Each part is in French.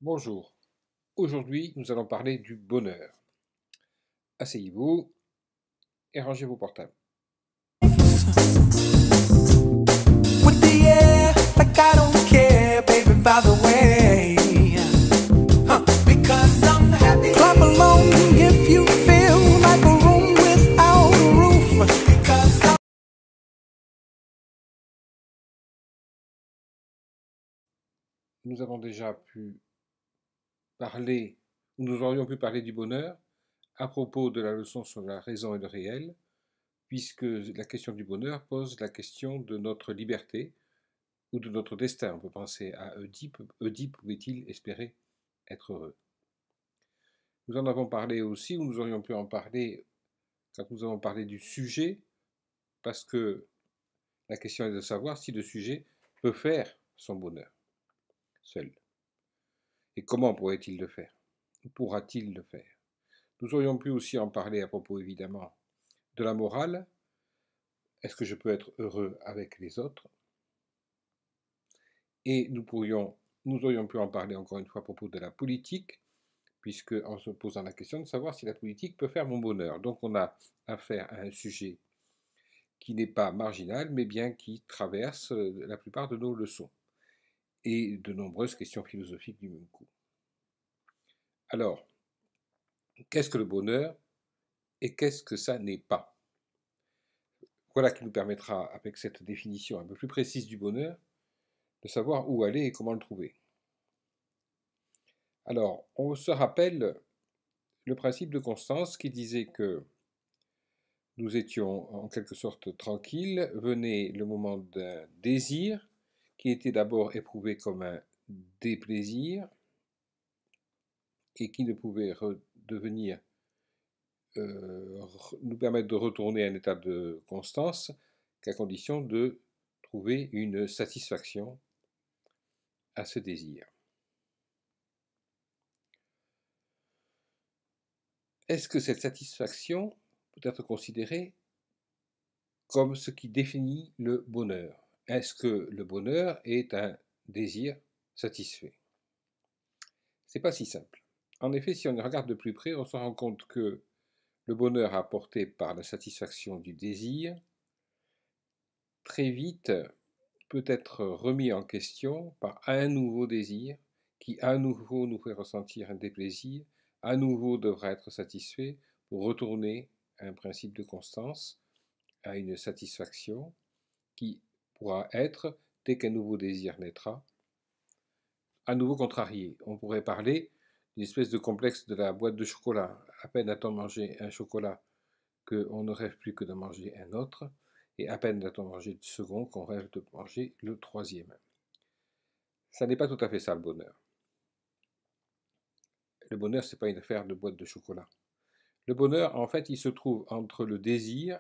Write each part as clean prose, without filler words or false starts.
Bonjour, aujourd'hui nous allons parler du bonheur. Asseyez-vous et rangez vos portables. With the air, like I don't care, baby, by the way. Because I'm happy. Clap along if you feel like a room without a roof. Because Nous avons déjà pu parler, ou nous aurions pu parler du bonheur à propos de la leçon sur la raison et le réel, puisque la question du bonheur pose la question de notre liberté ou de notre destin. On peut penser à Oedipe. Oedipe pouvait-il espérer être heureux? Nous en avons parlé aussi, ou nous aurions pu en parler quand nous avons parlé du sujet, parce que la question est de savoir si le sujet peut faire son bonheur seul. Et comment pourrait-il le faire? Pourra-t-il le faire? Nous aurions pu aussi en parler à propos, évidemment, de la morale. Est-ce que je peux être heureux avec les autres? Et nous aurions pu en parler encore une fois à propos de la politique, puisque en se posant la question de savoir si la politique peut faire mon bonheur. Donc on a affaire à un sujet qui n'est pas marginal, mais bien qui traverse la plupart de nos leçons et de nombreuses questions philosophiques du même coup. Alors, qu'est-ce que le bonheur et qu'est-ce que ça n'est pas? Voilà qui nous permettra, avec cette définition un peu plus précise du bonheur, de savoir où aller et comment le trouver. Alors, on se rappelle le principe de Constance qui disait que nous étions en quelque sorte tranquilles, venait le moment d'un désir qui était d'abord éprouvé comme un déplaisir et qui ne pouvait redevenir nous permettre de retourner à un état de constance qu'à condition de trouver une satisfaction à ce désir. Est-ce que cette satisfaction peut être considérée comme ce qui définit le bonheur? Est-ce que le bonheur est un désir satisfait? C'est pas si simple. En effet, si on regarde de plus près, on se rend compte que le bonheur apporté par la satisfaction du désir, très vite, peut être remis en question par un nouveau désir qui à nouveau nous fait ressentir un déplaisir, à nouveau devra être satisfait pour retourner à un principe de constance, à une satisfaction qui pourra être, dès qu'un nouveau désir naîtra, à nouveau contrarié. On pourrait parler d'une espèce de complexe de la boîte de chocolat. À peine a-t-on mangé un chocolat qu'on ne rêve plus que de manger un autre, et à peine a-t-on mangé du second qu'on rêve de manger le troisième. Ça n'est pas tout à fait ça le bonheur. Le bonheur, ce n'est pas une affaire de boîte de chocolat. Le bonheur, en fait, il se trouve entre le désir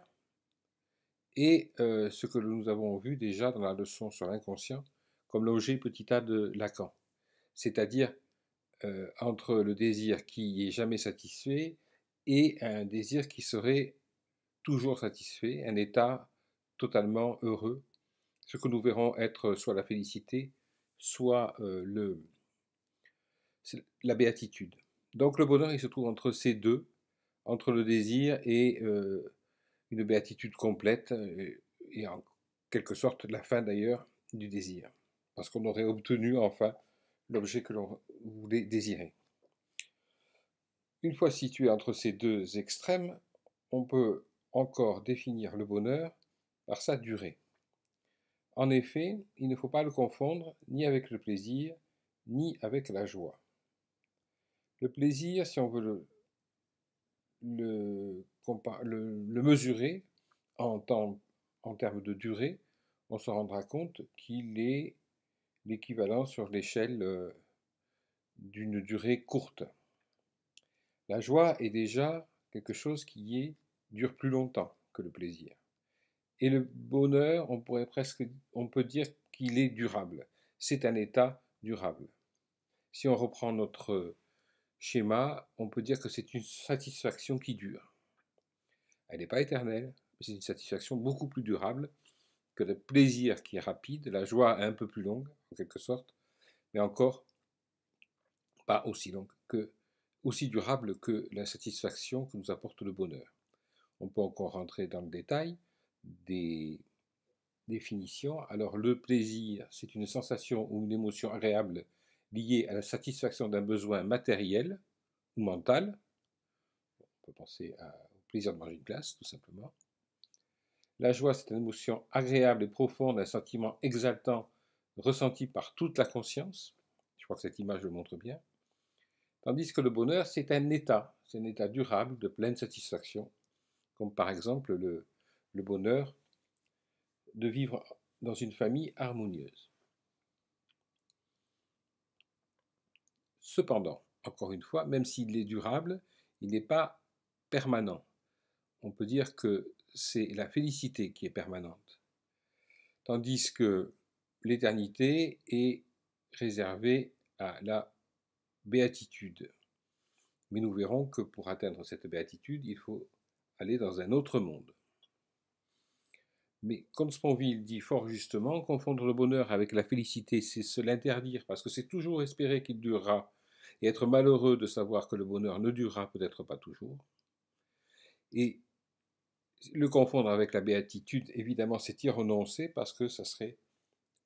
et ce que nous avons vu déjà dans la leçon sur l'inconscient, comme l'objet petit a de Lacan. C'est-à-dire entre le désir qui est jamais satisfait et un désir qui serait toujours satisfait, un état totalement heureux, ce que nous verrons être soit la félicité, soit la béatitude. Donc le bonheur, il se trouve entre ces deux, entre le désir et une béatitude complète, et en quelque sorte la fin d'ailleurs du désir, parce qu'on aurait obtenu enfin l'objet que l'on voulait désirer. Une fois situé entre ces deux extrêmes, on peut encore définir le bonheur par sa durée. En effet, il ne faut pas le confondre ni avec le plaisir, ni avec la joie. Le plaisir, si on veut le mesurer en termes de durée, on se rendra compte qu'il est l'équivalent sur l'échelle d'une durée courte. La joie est déjà quelque chose qui dure plus longtemps que le plaisir. Et le bonheur, on peut dire qu'il est durable. C'est un état durable. Si on reprend notre schéma, on peut dire que c'est une satisfaction qui dure. Elle n'est pas éternelle, mais c'est une satisfaction beaucoup plus durable que le plaisir qui est rapide, la joie un peu plus longue, en quelque sorte, mais encore pas aussi longue aussi durable que la satisfaction que nous apporte le bonheur. On peut encore rentrer dans le détail des définitions. Alors, le plaisir, c'est une sensation ou une émotion agréable liée à la satisfaction d'un besoin matériel ou mental. On peut penser au plaisir de manger une glace, tout simplement. La joie, c'est une émotion agréable et profonde, un sentiment exaltant ressenti par toute la conscience. Je crois que cette image le montre bien. Tandis que le bonheur, c'est un état durable de pleine satisfaction, comme par exemple le bonheur de vivre dans une famille harmonieuse. Cependant, encore une fois, même s'il est durable, il n'est pas permanent. On peut dire que c'est la félicité qui est permanente, tandis que l'éternité est réservée à la béatitude. Mais nous verrons que pour atteindre cette béatitude, il faut aller dans un autre monde. Mais comme Sponville dit fort justement, confondre le bonheur avec la félicité, c'est se l'interdire, parce que c'est toujours espérer qu'il durera, et être malheureux de savoir que le bonheur ne durera peut-être pas toujours. Et le confondre avec la béatitude, évidemment, c'est y renoncer, parce que ça serait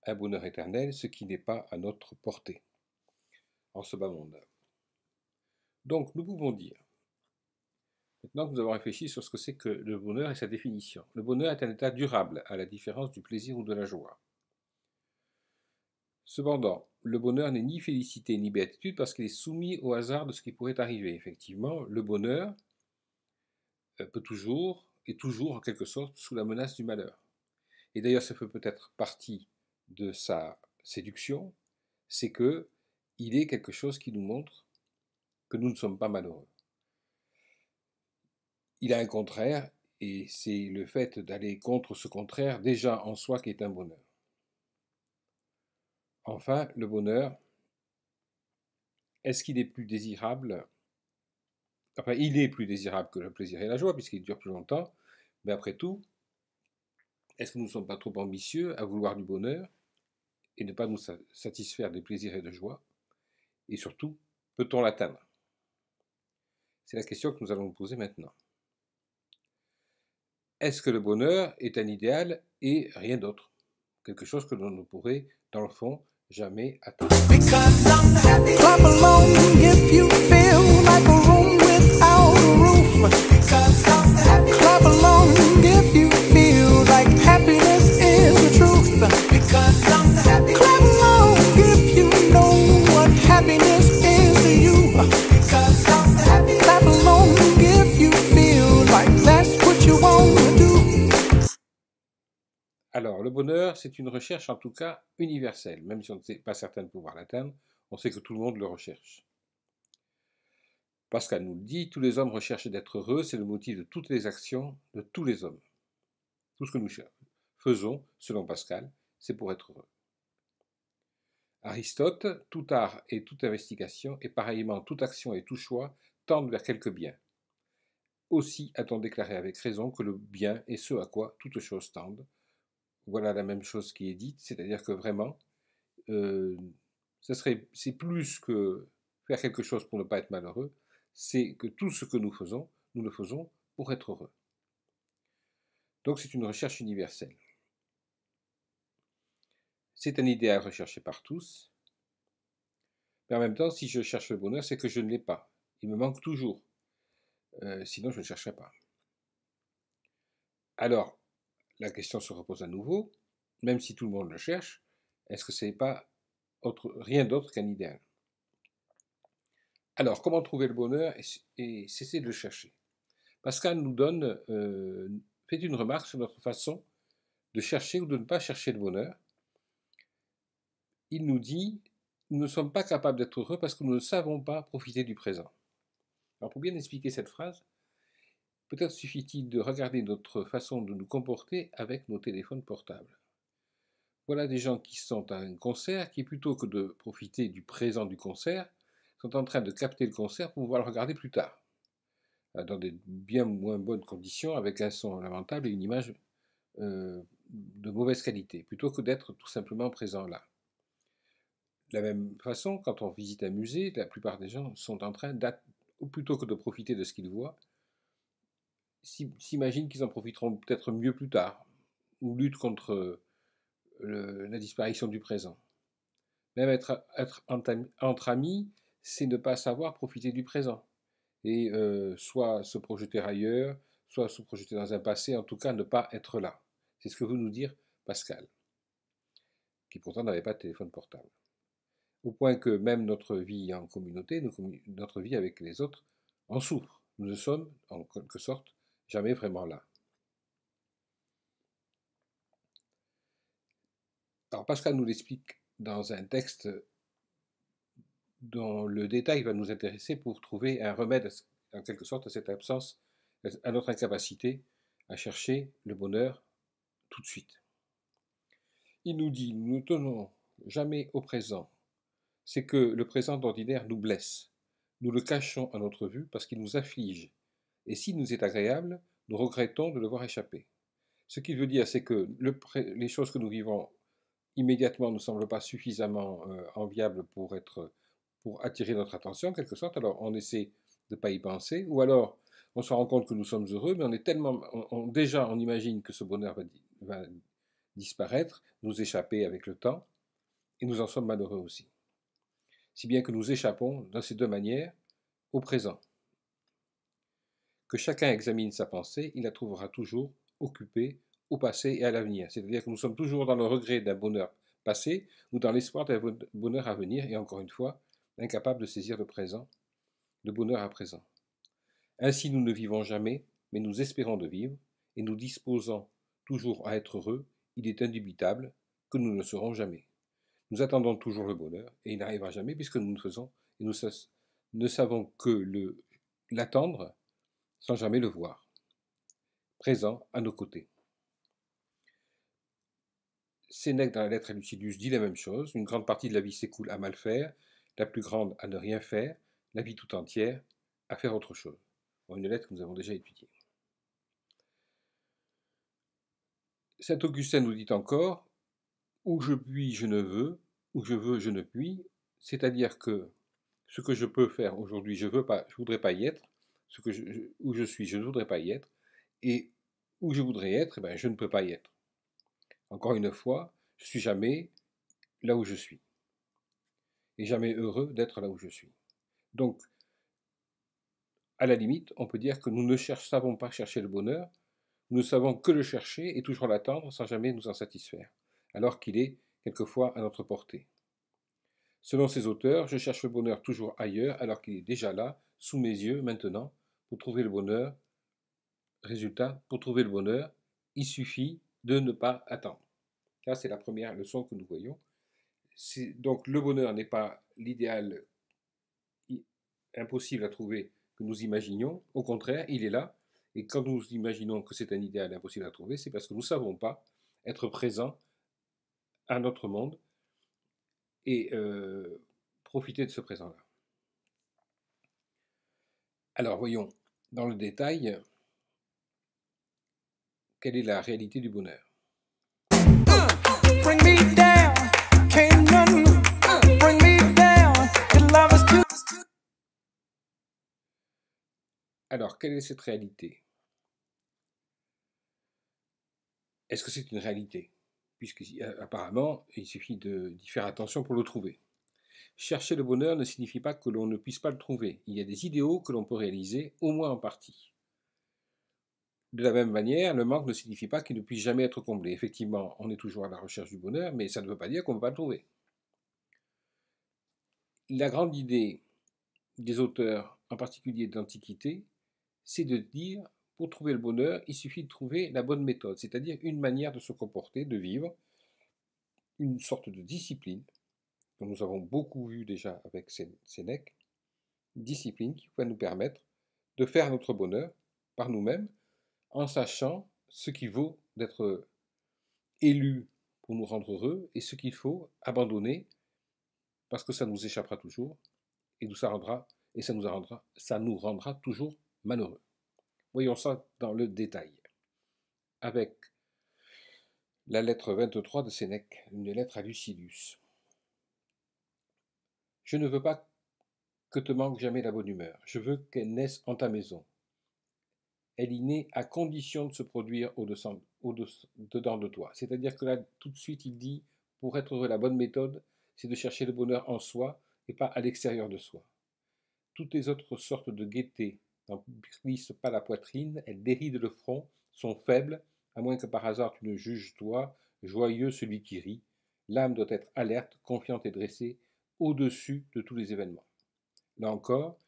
un bonheur éternel, ce qui n'est pas à notre portée en ce bas monde. Donc nous pouvons dire, maintenant que nous avons réfléchi sur ce que c'est que le bonheur et sa définition, le bonheur est un état durable, à la différence du plaisir ou de la joie. Cependant, le bonheur n'est ni félicité ni béatitude parce qu'il est soumis au hasard de ce qui pourrait arriver. Effectivement, le bonheur peut toujours, et toujours en quelque sorte, sous la menace du malheur. Et d'ailleurs, ça fait peut-être partie de sa séduction, c'est que il est quelque chose qui nous montre que nous ne sommes pas malheureux. Il a un contraire, et c'est le fait d'aller contre ce contraire déjà en soi qui est un bonheur. Enfin, le bonheur, est-ce qu'il est plus désirable? Enfin, il est plus désirable que le plaisir et la joie, puisqu'il dure plus longtemps, mais après tout, est-ce que nous ne sommes pas trop ambitieux à vouloir du bonheur et ne pas nous satisfaire des plaisirs et de joie? Et surtout, peut-on l'atteindre? C'est la question que nous allons nous poser maintenant. Est-ce que le bonheur est un idéal et rien d'autre? Quelque chose que l'on ne pourrait, dans le fond, jamais atteindre. Clap along if you feel like a room without a roof. Clap along if you feel like happiness is the truth. Clap along if you know what happiness is to you. Clap along if you feel like that's what you want to do. Alors, le bonheur, c'est une recherche en tout cas universelle, même si on n'est pas certain de pouvoir l'atteindre, on sait que tout le monde le recherche. Pascal nous le dit, tous les hommes recherchent d'être heureux, c'est le motif de toutes les actions de tous les hommes. Tout ce que nous faisons, selon Pascal, c'est pour être heureux. Aristote, tout art et toute investigation, et pareillement toute action et tout choix, tendent vers quelque bien. Aussi a-t-on déclaré avec raison que le bien est ce à quoi toutes choses tendent. Voilà la même chose qui est dite, c'est-à-dire que vraiment, c'est plus que faire quelque chose pour ne pas être malheureux, c'est que tout ce que nous le faisons pour être heureux. Donc c'est une recherche universelle. C'est un idéal recherché par tous, mais en même temps, si je cherche le bonheur, c'est que je ne l'ai pas. Il me manque toujours. Sinon, je ne chercherai pas. Alors, la question se repose à nouveau, même si tout le monde le cherche, est-ce que ce n'est pas rien d'autre qu'un idéal? Alors, comment trouver le bonheur et cesser de le chercher? Pascal nous fait une remarque sur notre façon de chercher ou de ne pas chercher le bonheur. Il nous dit, nous ne sommes pas capables d'être heureux parce que nous ne savons pas profiter du présent. Alors, pour bien expliquer cette phrase, peut-être suffit-il de regarder notre façon de nous comporter avec nos téléphones portables. Voilà des gens qui sont à un concert, qui plutôt que de profiter du présent du concert, sont en train de capter le concert pour pouvoir le regarder plus tard, dans des bien moins bonnes conditions, avec un son lamentable et une image de mauvaise qualité, plutôt que d'être tout simplement présent là. De la même façon, quand on visite un musée, la plupart des gens sont en train, plutôt que de profiter de ce qu'ils voient, s'imaginent qu'ils en profiteront peut-être mieux plus tard, ou luttent contre la disparition du présent. Même être entre amis, c'est ne pas savoir profiter du présent. Et soit se projeter ailleurs, soit se projeter dans un passé, en tout cas ne pas être là. C'est ce que veut nous dire Pascal, qui pourtant n'avait pas de téléphone portable. Au point que même notre vie en communauté, notre vie avec les autres, en souffre. Nous ne sommes, en quelque sorte, jamais vraiment là. Alors Pascal nous l'explique dans un texte dont le détail va nous intéresser pour trouver un remède, en quelque sorte, à cette absence, à notre incapacité à chercher le bonheur tout de suite. Il nous dit, nous ne tenons jamais au présent. C'est que le présent d'ordinaire nous blesse. Nous le cachons à notre vue parce qu'il nous afflige. Et s'il nous est agréable, nous regrettons de le voir échapper. Ce qu'il veut dire, c'est que les choses que nous vivons immédiatement ne semblent pas suffisamment enviables pour attirer notre attention, en quelque sorte. Alors on essaie de ne pas y penser, ou alors on se rend compte que nous sommes heureux, mais on est tellement, déjà on imagine que ce bonheur va disparaître, nous échapper avec le temps, et nous en sommes malheureux aussi. Si bien que nous échappons, dans ces deux manières, au présent. Que chacun examine sa pensée, il la trouvera toujours occupée au passé et à l'avenir. C'est-à-dire que nous sommes toujours dans le regret d'un bonheur passé ou dans l'espoir d'un bonheur à venir, et encore une fois, incapables de saisir le présent, le bonheur à présent. Ainsi nous ne vivons jamais, mais nous espérons de vivre, et nous disposons toujours à être heureux. Il est indubitable que nous ne serons jamais. Nous attendons toujours le bonheur, et il n'arrivera jamais, puisque nous ne faisons, et nous ne savons que l'attendre sans jamais le voir, présent à nos côtés. Sénèque, dans la lettre à Lucidus, dit la même chose. Une grande partie de la vie s'écoule à mal faire, la plus grande à ne rien faire, la vie tout entière à faire autre chose. Bon, une lettre que nous avons déjà étudiée. Saint Augustin nous dit encore, où je puis, je ne veux, où je veux, je ne puis, c'est-à-dire que ce que je peux faire aujourd'hui, je ne voudrais pas y être, où je suis, je ne voudrais pas y être, et où je voudrais être, je ne peux pas y être. Encore une fois, je ne suis jamais là où je suis, et jamais heureux d'être là où je suis. Donc, à la limite, on peut dire que nous ne savons pas chercher le bonheur, nous ne savons que le chercher et toujours l'attendre sans jamais nous en satisfaire, alors qu'il est quelquefois à notre portée. Selon ces auteurs, je cherche le bonheur toujours ailleurs, alors qu'il est déjà là, sous mes yeux, maintenant, pour trouver le bonheur. Résultat, pour trouver le bonheur, il suffit de ne pas attendre. Ça, c'est la première leçon que nous voyons. Donc, le bonheur n'est pas l'idéal impossible à trouver que nous imaginions. Au contraire, il est là. Et quand nous imaginons que c'est un idéal impossible à trouver, c'est parce que nous ne savons pas être présents à notre monde et profiter de ce présent-là. Alors, voyons dans le détail quelle est la réalité du bonheur. Bring me down, can't none bring me down, your love is too... Alors, quelle est cette réalité? Est-ce que c'est une réalité? Puisque apparemment, il suffit d'y faire attention pour le trouver. Chercher le bonheur ne signifie pas que l'on ne puisse pas le trouver. Il y a des idéaux que l'on peut réaliser, au moins en partie. De la même manière, le manque ne signifie pas qu'il ne puisse jamais être comblé. Effectivement, on est toujours à la recherche du bonheur, mais ça ne veut pas dire qu'on ne va pas le trouver. La grande idée des auteurs, en particulier d'Antiquité, c'est de dire, pour trouver le bonheur, il suffit de trouver la bonne méthode, c'est-à-dire une manière de se comporter, de vivre, une sorte de discipline, que nous avons beaucoup vu déjà avec Sénèque, une discipline qui va nous permettre de faire notre bonheur par nous-mêmes, en sachant ce qu'il vaut d'être élu pour nous rendre heureux et ce qu'il faut abandonner parce que ça nous échappera toujours et ça nous rendra toujours malheureux. Voyons ça dans le détail avec la lettre 23 de Sénèque, une lettre à Lucidus. Je ne veux pas que te manque jamais la bonne humeur. Je veux qu'elle naisse en ta maison. Elle y naît à condition de se produire dedans de toi. C'est-à-dire que là, tout de suite, il dit, pour être heureux, la bonne méthode, c'est de chercher le bonheur en soi et pas à l'extérieur de soi. Toutes les autres sortes de gaieté n'emplissent pas la poitrine, elles dérident le front, sont faibles, à moins que par hasard tu ne juges toi, joyeux celui qui rit. L'âme doit être alerte, confiante et dressée, au-dessus de tous les événements. Là encore,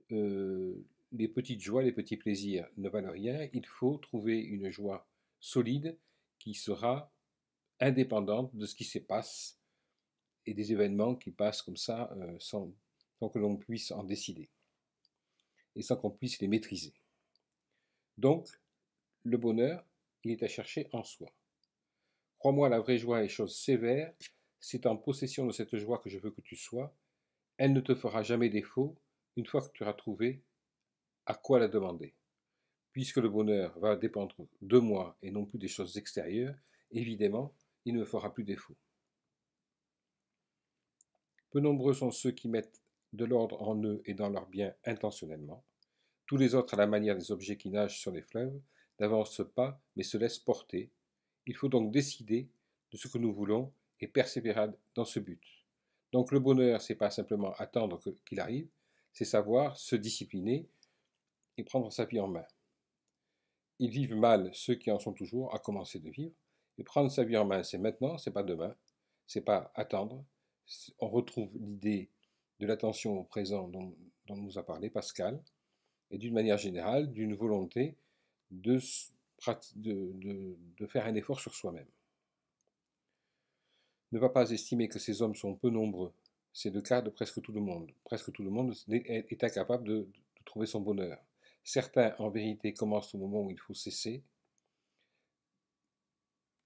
les petites joies, les petits plaisirs ne valent rien. Il faut trouver une joie solide qui sera indépendante de ce qui se passe et des événements qui passent comme ça sans que l'on puisse en décider et sans qu'on puisse les maîtriser. Donc, le bonheur, il est à chercher en soi. Crois-moi, la vraie joie est chose sévère. C'est en possession de cette joie que je veux que tu sois. Elle ne te fera jamais défaut une fois que tu auras trouvé à quoi la demander. Puisque le bonheur va dépendre de moi et non plus des choses extérieures, évidemment, il ne me fera plus défaut. Peu nombreux sont ceux qui mettent de l'ordre en eux et dans leurs biens intentionnellement. Tous les autres, à la manière des objets qui nagent sur les fleuves, n'avancent pas, mais se laissent porter. Il faut donc décider de ce que nous voulons et persévérer dans ce but. Donc le bonheur, c'est pas simplement attendre qu'il arrive, c'est savoir se discipliner et prendre sa vie en main. Ils vivent mal ceux qui en sont toujours à commencer de vivre. Et prendre sa vie en main, c'est maintenant, c'est pas demain, c'est pas attendre. On retrouve l'idée de l'attention au présent dont nous a parlé Pascal, et d'une manière générale, d'une volonté de faire un effort sur soi-même. Ne va pas estimer que ces hommes sont peu nombreux. C'est le cas de presque tout le monde. Presque tout le monde est incapable de trouver son bonheur. Certains, en vérité, commencent au moment où il faut cesser.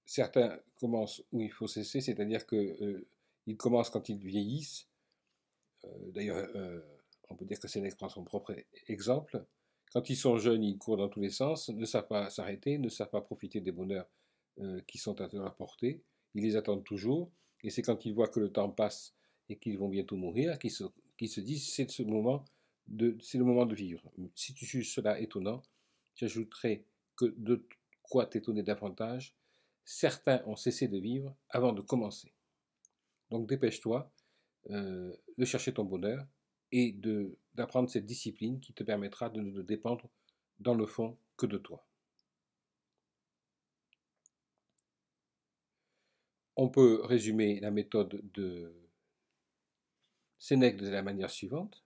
Certains commencent où il faut cesser, c'est-à-dire qu'ils commencent quand ils vieillissent. D'ailleurs, on peut dire que Sénèque prend son propre exemple. Quand ils sont jeunes, ils courent dans tous les sens, ne savent pas s'arrêter, ne savent pas profiter des bonheurs qui sont à leur portée. Ils les attendent toujours. Et c'est quand ils voient que le temps passe et qu'ils vont bientôt mourir qu'ils se disent c'est le moment de vivre. Si tu juges cela étonnant, j'ajouterai que de quoi t'étonner davantage, certains ont cessé de vivre avant de commencer. Donc dépêche-toi de chercher ton bonheur et d'apprendre cette discipline qui te permettra de ne dépendre dans le fond que de toi. On peut résumer la méthode de Sénèque de la manière suivante.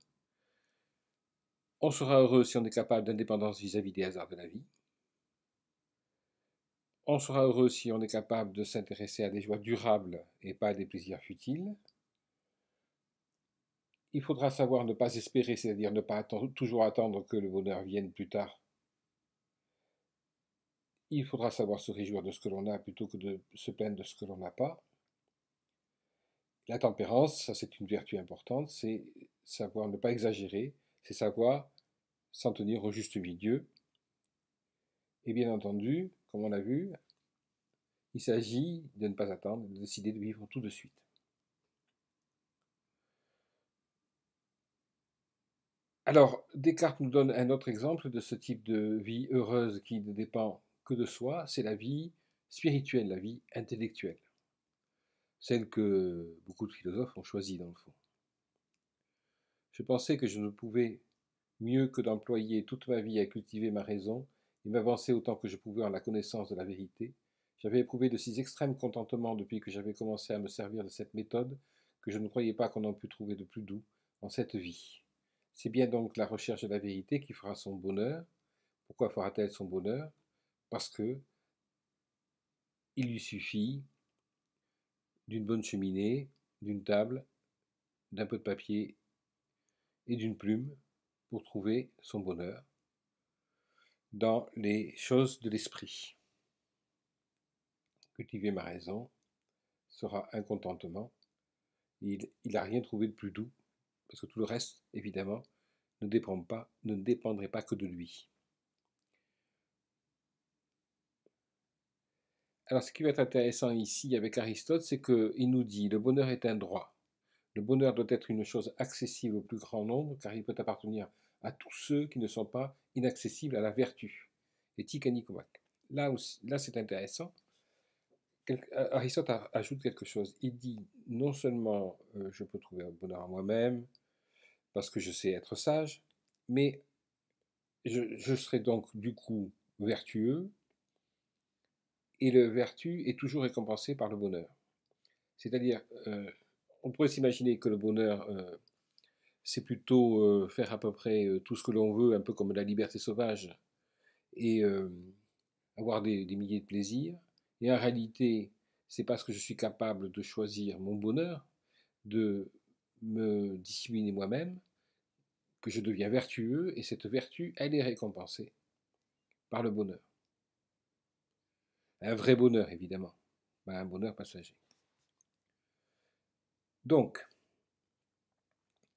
On sera heureux si on est capable d'indépendance vis-à-vis des hasards de la vie. On sera heureux si on est capable de s'intéresser à des joies durables et pas à des plaisirs futiles. Il faudra savoir ne pas espérer, c'est-à-dire ne pas toujours attendre que le bonheur vienne plus tard. Il faudra savoir se réjouir de ce que l'on a plutôt que de se plaindre de ce que l'on n'a pas. La tempérance, ça c'est une vertu importante, c'est savoir ne pas exagérer, c'est savoir s'en tenir au juste milieu. Et bien entendu, comme on l'a vu, il s'agit de ne pas attendre, de décider de vivre tout de suite. Alors, Descartes nous donne un autre exemple de ce type de vie heureuse qui ne dépend que de soi, c'est la vie spirituelle, la vie intellectuelle, celle que beaucoup de philosophes ont choisie dans le fond. Je pensais que je ne pouvais mieux que d'employer toute ma vie à cultiver ma raison et m'avancer autant que je pouvais en la connaissance de la vérité. J'avais éprouvé de si extrêmes contentements depuis que j'avais commencé à me servir de cette méthode que je ne croyais pas qu'on en pût trouver de plus doux en cette vie. C'est bien donc la recherche de la vérité qui fera son bonheur. Pourquoi fera-t-elle son bonheur? Parce que il lui suffit d'une bonne cheminée, d'une table, d'un peu de papier et d'une plume pour trouver son bonheur dans les choses de l'esprit. Cultiver ma raison sera un contentement. Il n'a rien trouvé de plus doux, parce que tout le reste, évidemment, ne dépendrait pas que de lui. Alors, ce qui va être intéressant ici avec Aristote, c'est qu'il nous dit le bonheur est un droit. Le bonheur doit être une chose accessible au plus grand nombre, car il peut appartenir à tous ceux qui ne sont pas inaccessibles à la vertu. Éthique à Nicomaque. Là, c'est intéressant. Aristote ajoute quelque chose. Il dit non seulement je peux trouver un bonheur en moi-même, parce que je sais être sage, mais je serai donc du coup vertueux, et le vertu est toujours récompensé par le bonheur. C'est-à-dire, on pourrait s'imaginer que le bonheur, c'est plutôt faire à peu près tout ce que l'on veut, un peu comme la liberté sauvage, et avoir des milliers de plaisirs. Et en réalité, c'est parce que je suis capable de choisir mon bonheur, de me discipliner moi-même, que je deviens vertueux, et cette vertu, elle est récompensée par le bonheur. Un vrai bonheur, évidemment, pas un bonheur passager. Donc,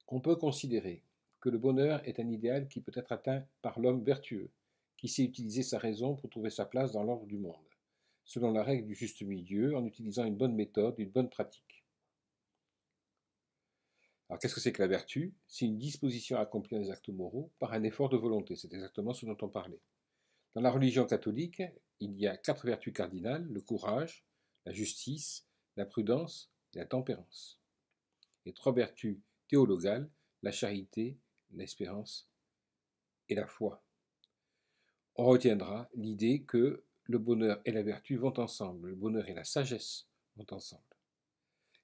on peut considérer que le bonheur est un idéal qui peut être atteint par l'homme vertueux, qui sait utiliser sa raison pour trouver sa place dans l'ordre du monde, selon la règle du juste milieu, en utilisant une bonne méthode, une bonne pratique. Alors qu'est-ce que c'est que la vertu? C'est une disposition à accomplir des actes moraux par un effort de volonté, c'est exactement ce dont on parlait. Dans la religion catholique, il y a 4 vertus cardinales, le courage, la justice, la prudence et la tempérance. Et 3 vertus théologales, la charité, l'espérance et la foi. On retiendra l'idée que le bonheur et la vertu vont ensemble, le bonheur et la sagesse vont ensemble.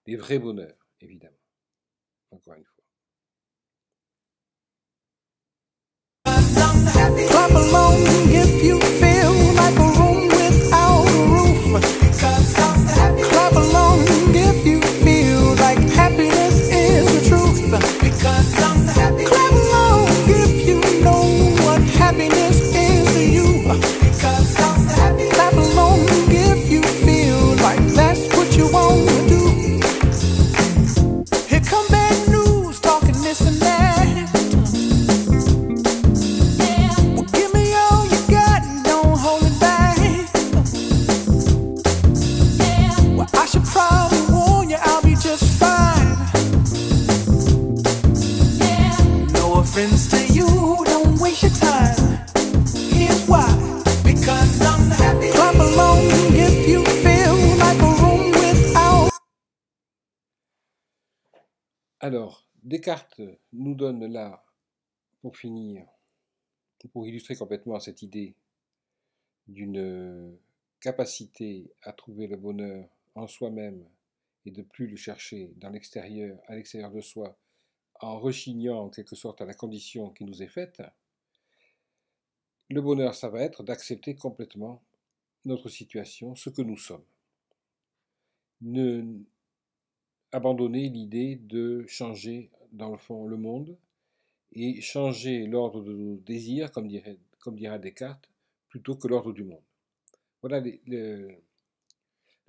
Les vrais bonheurs, évidemment, encore une fois. Clap along if you feel like a room without a roof. Clap along if you feel like happiness is the truth. Clap along if you know what happiness is to you. Clap along if you feel like that's what you want to do. Here come bad news talking this and that. Alors, Descartes nous donne là, pour finir, pour illustrer complètement cette idée d'une capacité à trouver le bonheur en soi-même et de plus le chercher dans l'extérieur, à l'extérieur de soi, en rechignant en quelque sorte à la condition qui nous est faite, le bonheur, ça va être d'accepter complètement notre situation, ce que nous sommes. Ne abandonner l'idée de changer, dans le fond, le monde et changer l'ordre de nos désirs, comme dira Descartes, plutôt que l'ordre du monde. Voilà le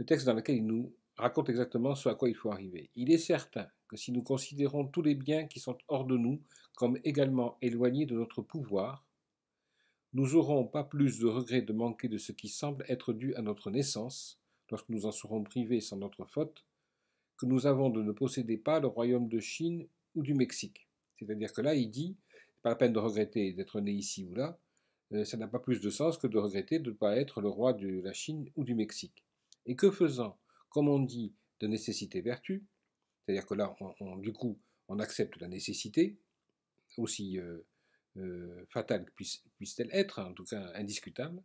texte dans lequel il nous raconte exactement ce à quoi il faut arriver. Il est certain que si nous considérons tous les biens qui sont hors de nous comme également éloignés de notre pouvoir, nous n'aurons pas plus de regret de manquer de ce qui semble être dû à notre naissance, lorsque nous en serons privés sans notre faute, que nous avons de ne posséder pas le royaume de Chine ou du Mexique. C'est-à-dire que là, il dit, pas la peine de regretter d'être né ici ou là, ça n'a pas plus de sens que de regretter de ne pas être le roi de la Chine ou du Mexique. Et que faisant, comme on dit, de nécessité vertu, c'est-à-dire que là, du coup, on accepte la nécessité, aussi fatale puisse-t-elle être, en tout cas indiscutable,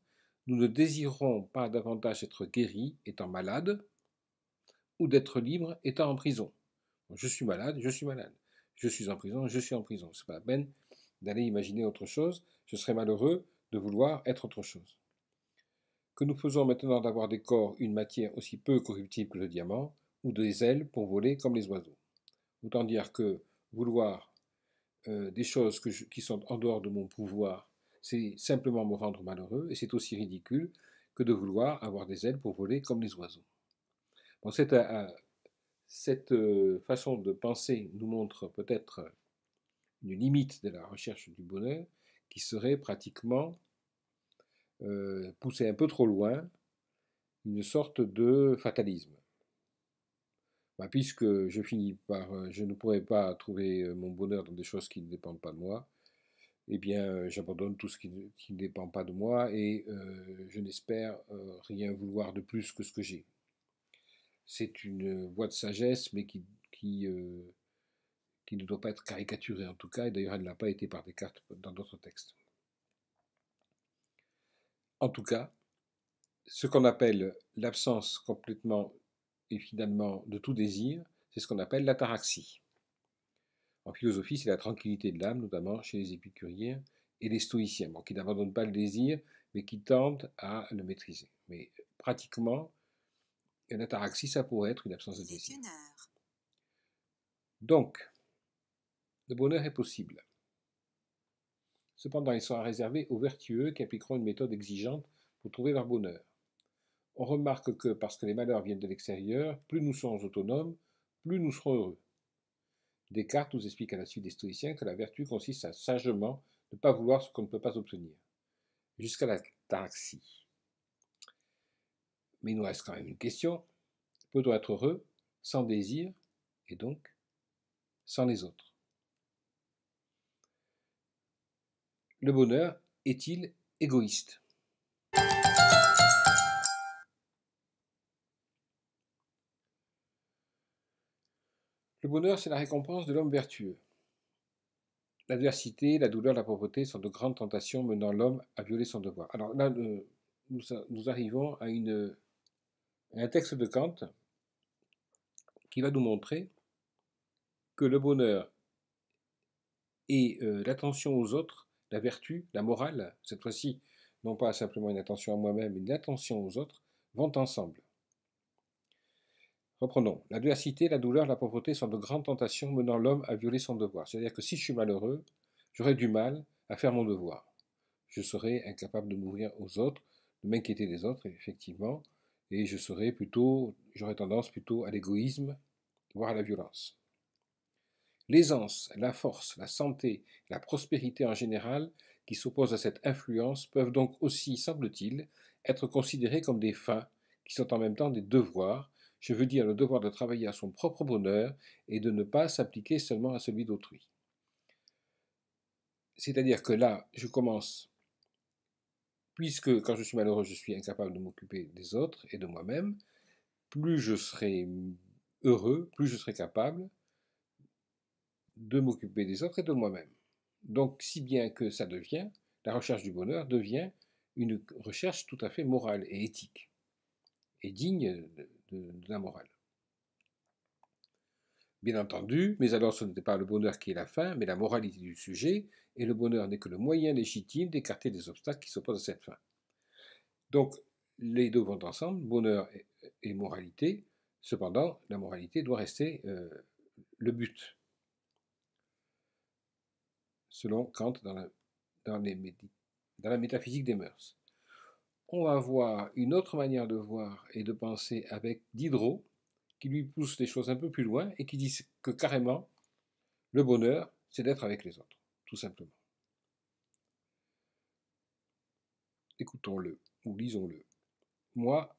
nous ne désirons pas davantage être guéris étant malades, ou d'être libre étant en prison. Je suis malade, je suis malade. Je suis en prison, je suis en prison. Ce n'est pas la peine d'aller imaginer autre chose. Je serais malheureux de vouloir être autre chose. Que nous faisons maintenant d'avoir des corps, une matière aussi peu corruptible que le diamant, ou des ailes pour voler comme les oiseaux. Autant dire que vouloir des choses qui sont en dehors de mon pouvoir, c'est simplement me rendre malheureux, et c'est aussi ridicule que de vouloir avoir des ailes pour voler comme les oiseaux. Bon, cette façon de penser nous montre peut-être une limite de la recherche du bonheur qui serait pratiquement poussée un peu trop loin, une sorte de fatalisme. Bah, puisque je ne pourrais pas trouver mon bonheur dans des choses qui ne dépendent pas de moi, eh bien, j'abandonne tout ce qui ne dépend pas de moi et je n'espère rien vouloir de plus que ce que j'ai. C'est une voie de sagesse, mais qui ne doit pas être caricaturée en tout cas, et d'ailleurs elle ne l'a pas été par Descartes dans d'autres textes. En tout cas, ce qu'on appelle l'absence complètement et finalement de tout désir, c'est ce qu'on appelle l'ataraxie. En philosophie, c'est la tranquillité de l'âme, notamment chez les épicuriens et les stoïciens, qui n'abandonnent pas le désir, mais qui tendent à le maîtriser. Mais pratiquement, l'ataraxie, ça pourrait être une absence de désir. Donc, le bonheur est possible. Cependant, il sera réservé aux vertueux qui appliqueront une méthode exigeante pour trouver leur bonheur. On remarque que, parce que les malheurs viennent de l'extérieur, plus nous sommes autonomes, plus nous serons heureux. Descartes nous explique à la suite des stoïciens que la vertu consiste à sagement ne pas vouloir ce qu'on ne peut pas obtenir, jusqu'à la taraxie. Mais il nous reste quand même une question. Peut-on être heureux sans désir et donc sans les autres? Le bonheur est-il égoïste? Le bonheur, c'est la récompense de l'homme vertueux. L'adversité, la douleur, la pauvreté sont de grandes tentations menant l'homme à violer son devoir. Alors là, nous arrivons à un texte de Kant qui va nous montrer que le bonheur et l'attention aux autres, la vertu, la morale, cette fois-ci, non pas simplement une attention à moi-même, mais une attention aux autres, vont ensemble. Reprenons. L'adversité, la douleur, la pauvreté sont de grandes tentations menant l'homme à violer son devoir. C'est-à-dire que si je suis malheureux, j'aurai du mal à faire mon devoir. Je serai incapable de m'ouvrir aux autres, de m'inquiéter des autres, effectivement, et j'aurais tendance plutôt à l'égoïsme, voire à la violence. L'aisance, la force, la santé, la prospérité en général, qui s'opposent à cette influence, peuvent donc aussi, semble-t-il, être considérées comme des fins, qui sont en même temps des devoirs, je veux dire le devoir de travailler à son propre bonheur et de ne pas s'appliquer seulement à celui d'autrui. C'est-à-dire que là, je commence, puisque quand je suis malheureux, je suis incapable de m'occuper des autres et de moi-même, plus je serai heureux, plus je serai capable de m'occuper des autres et de moi-même. Donc, si bien que la recherche du bonheur devient une recherche tout à fait morale et éthique, et digne de la morale. Bien entendu, mais alors ce n'était pas le bonheur qui est la fin, mais la moralité du sujet, et le bonheur n'est que le moyen légitime d'écarter les obstacles qui s'opposent à cette fin. Donc, les deux vont ensemble, bonheur et moralité, cependant, la moralité doit rester le but, selon Kant dans la métaphysique des mœurs. On va voir une autre manière de voir et de penser avec Diderot, qui lui pousse les choses un peu plus loin et qui dit que carrément, le bonheur, c'est d'être avec les autres, tout simplement. Écoutons-le ou lisons-le. Moi,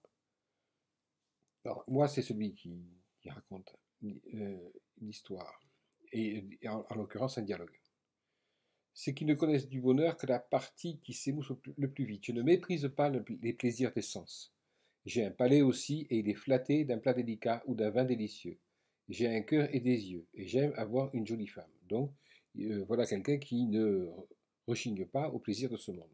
c'est celui qui raconte l'histoire, et en l'occurrence un dialogue. C'est qu'ils ne connaissent du bonheur que la partie qui s'émousse le plus vite. Je ne méprise pas les plaisirs des sens. J'ai un palais aussi, et il est flatté d'un plat délicat ou d'un vin délicieux. J'ai un cœur et des yeux, et j'aime avoir une jolie femme. Donc, voilà quelqu'un qui ne rechigne pas au plaisir de ce monde.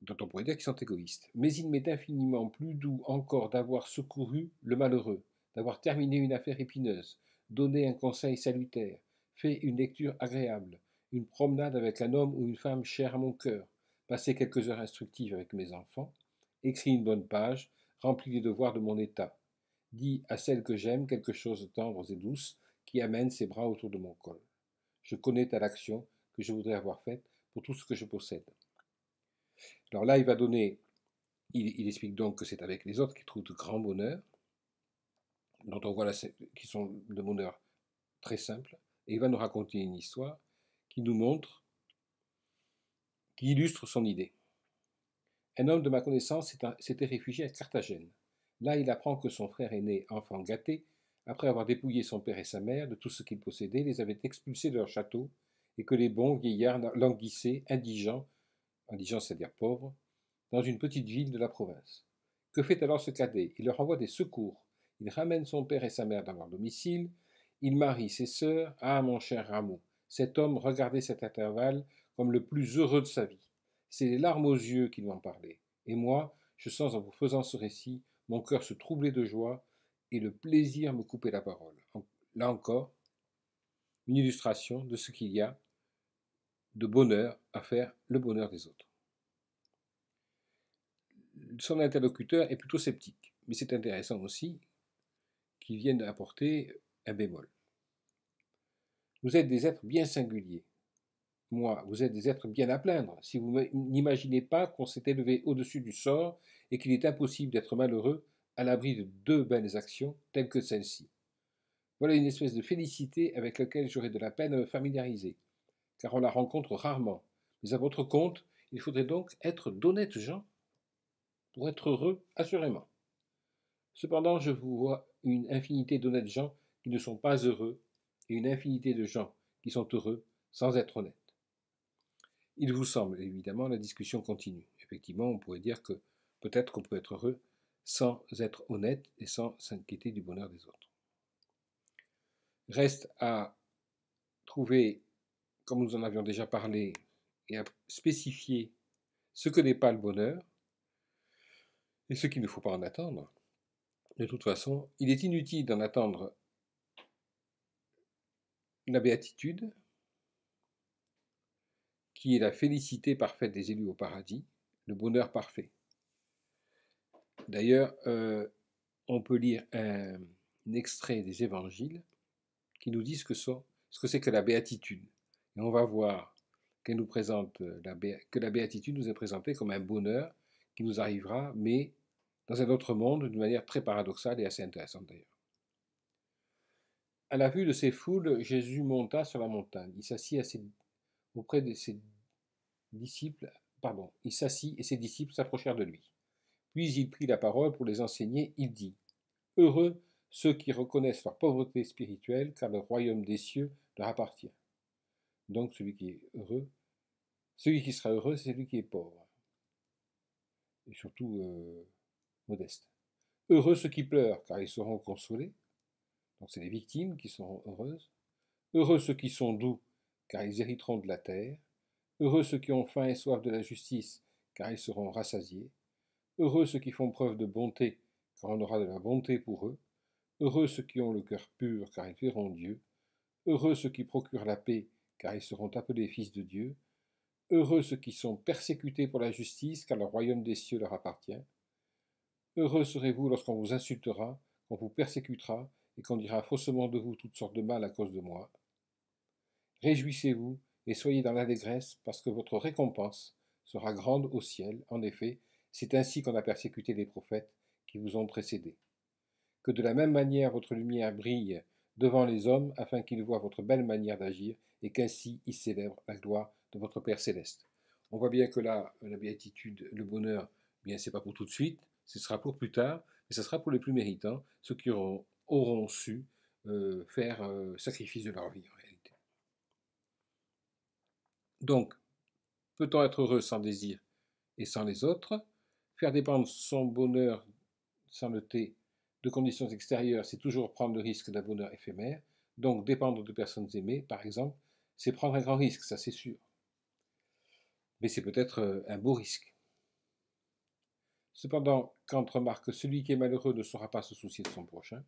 Dont on pourrait dire qu'ils sont égoïstes. Mais il m'est infiniment plus doux encore d'avoir secouru le malheureux, d'avoir terminé une affaire épineuse, donné un conseil salutaire, fait une lecture agréable, une promenade avec un homme ou une femme chère à mon cœur, passé quelques heures instructives avec mes enfants, écrit une bonne page, rempli les devoirs de mon état, dit à celle que j'aime quelque chose de tendre et douce qui amène ses bras autour de mon col. Je connais telle action que je voudrais avoir faite pour tout ce que je possède. Alors là, il explique donc que c'est avec les autres qu'il trouve de grands bonheurs, dont on voit là qui sont de bonheur très simples, et il va nous raconter une histoire qui nous montre, qui illustre son idée. Un homme de ma connaissance s'était réfugié à Carthagène. Là, il apprend que son frère aîné, enfant gâté, après avoir dépouillé son père et sa mère de tout ce qu'ils possédaient, les avait expulsés de leur château, et que les bons vieillards languissaient, indigents, c'est-à-dire pauvres, dans une petite ville de la province. Que fait alors ce cadet? Il leur envoie des secours. Il ramène son père et sa mère dans leur domicile. Il marie ses sœurs. Ah, mon cher Rameau, cet homme regardait cet intervalle comme le plus heureux de sa vie. C'est les larmes aux yeux qui lui en parlaient. Et moi, je sens en vous faisant ce récit mon cœur se troubler de joie et le plaisir me couper la parole. Là encore, une illustration de ce qu'il y a de bonheur à faire le bonheur des autres. Son interlocuteur est plutôt sceptique, mais c'est intéressant aussi qu'il vienne apporter un bémol. Vous êtes des êtres bien singuliers. Moi, vous êtes des êtres bien à plaindre, si vous n'imaginez pas qu'on s'est élevé au-dessus du sort et qu'il est impossible d'être malheureux à l'abri de deux belles actions telles que celle-ci. Voilà une espèce de félicité avec laquelle j'aurais de la peine à me familiariser, car on la rencontre rarement. Mais à votre compte, il faudrait donc être d'honnêtes gens pour être heureux, assurément. Cependant, je vous vois une infinité d'honnêtes gens qui ne sont pas heureux et une infinité de gens qui sont heureux sans être honnêtes. Il vous semble, évidemment, la discussion continue. Effectivement, on pourrait dire que peut-être qu'on peut être heureux sans être honnête et sans s'inquiéter du bonheur des autres. Reste à trouver, comme nous en avions déjà parlé, et à spécifier ce que n'est pas le bonheur et ce qu'il ne faut pas en attendre. De toute façon, il est inutile d'en attendre la béatitude, qui est la félicité parfaite des élus au paradis, le bonheur parfait. D'ailleurs, on peut lire un extrait des évangiles qui nous dit ce que c'est que la béatitude. Et on va voir qu'elle nous présente que la béatitude nous est présentée comme un bonheur qui nous arrivera, mais dans un autre monde, d'une manière très paradoxale et assez intéressante d'ailleurs. À la vue de ces foules, Jésus monta sur la montagne. Il s'assit auprès de ses disciples, il s'assit et ses disciples s'approchèrent de lui. Puis il prit la parole pour les enseigner. Il dit: Heureux ceux qui reconnaissent leur pauvreté spirituelle, car le royaume des cieux leur appartient. Donc celui qui sera heureux, c'est celui qui est pauvre, et surtout modeste. Heureux ceux qui pleurent, car ils seront consolés. Donc c'est les victimes qui seront heureuses. Heureux ceux qui sont doux, car ils hériteront de la terre. Heureux ceux qui ont faim et soif de la justice, car ils seront rassasiés. Heureux ceux qui font preuve de bonté, car on aura de la bonté pour eux. Heureux ceux qui ont le cœur pur, car ils verront Dieu. Heureux ceux qui procurent la paix, car ils seront appelés fils de Dieu. Heureux ceux qui sont persécutés pour la justice, car le royaume des cieux leur appartient. Heureux serez-vous lorsqu'on vous insultera, qu'on vous persécutera, et qu'on dira faussement de vous toutes sortes de mal à cause de moi. Réjouissez-vous et soyez dans l'allégresse, parce que votre récompense sera grande au ciel. En effet, c'est ainsi qu'on a persécuté les prophètes qui vous ont précédés. Que de la même manière votre lumière brille devant les hommes, afin qu'ils voient votre belle manière d'agir, et qu'ainsi ils célèbrent la gloire de votre Père céleste. On voit bien que là, la béatitude, le bonheur, bien c'est pas pour tout de suite, ce sera pour plus tard, mais ce sera pour les plus méritants, ceux qui auront su faire sacrifice de leur vie en réalité. Donc, peut-on être heureux sans désir et sans les autres? Faire dépendre son bonheur sans le thé de conditions extérieures, c'est toujours prendre le risque d'un bonheur éphémère. Donc, dépendre de personnes aimées, par exemple, c'est prendre un grand risque, ça c'est sûr. Mais c'est peut-être un beau risque. Cependant, Kant remarque que celui qui est malheureux ne saura pas se soucier de son prochain,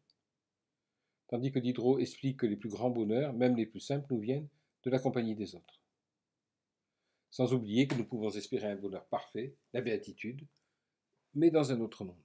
tandis que Diderot explique que les plus grands bonheurs, même les plus simples, nous viennent de la compagnie des autres. Sans oublier que nous pouvons espérer un bonheur parfait, la béatitude, mais dans un autre monde.